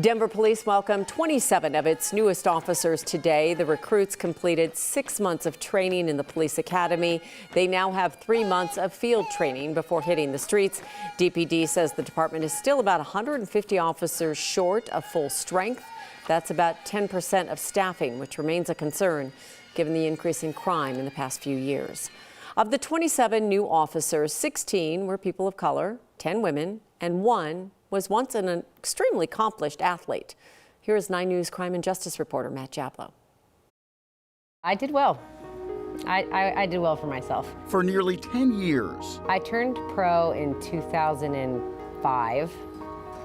Denver police welcomed 27 of its newest officers today. The recruits completed 6 months of training in the police academy. They now have 3 months of field training before hitting the streets. DPD says the department is still about 150 officers short of full strength. That's about 10% of staffing, which remains a concern given the increase in crime in the past few years. Of the 27 new officers, 16 were people of color, 10 women, and 1 was once an extremely accomplished athlete. Here is 9 News crime and justice reporter Matt Jablow. I did well. I did well for myself. For nearly 10 years. I turned pro in 2005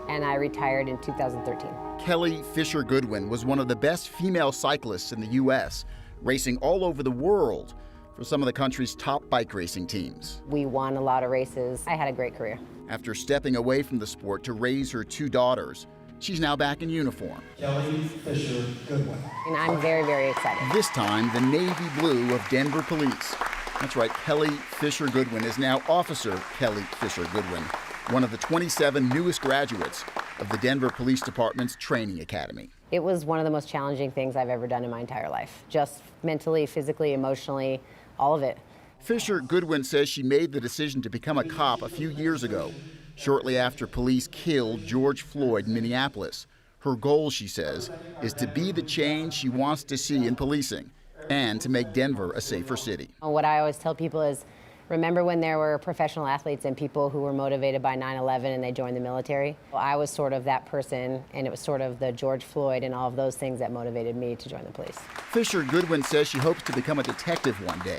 and I retired in 2013. Kelly Fisher Goodwin was one of the best female cyclists in the U.S., racing all over the world for some of the country's top bike racing teams. We won a lot of races. I had a great career. After stepping away from the sport to raise her 2 daughters, she's now back in uniform. Kelly Fisher Goodwin. And I'm very, very excited. This time, the navy blue of Denver police. That's right, Kelly Fisher Goodwin is now Officer Kelly Fisher Goodwin, one of the 27 newest graduates of the Denver Police Department's training academy. It was one of the most challenging things I've ever done in my entire life. Just mentally, physically, emotionally, all of it. Fisher Goodwin says she made the decision to become a cop a few years ago, shortly after police killed George Floyd in Minneapolis. Her goal, she says, is to be the change she wants to see in policing and to make Denver a safer city. What I always tell people is, remember when there were professional athletes and people who were motivated by 9/11 and they joined the military? Well, I was sort of that person, and it was sort of the George Floyd and all of those things that motivated me to join the police. Fisher Goodwin says she hopes to become a detective one day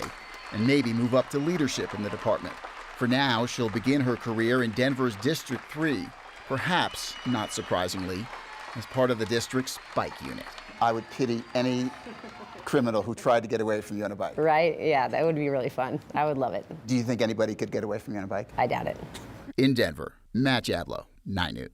and maybe move up to leadership in the department. For now, she'll begin her career in Denver's District 3, perhaps, not surprisingly, as part of the district's bike unit. I would pity any criminal who tried to get away from you on a bike. Right? Yeah, that would be really fun. I would love it. Do you think anybody could get away from you on a bike? I doubt it. In Denver, Matt Jablow, 9 News.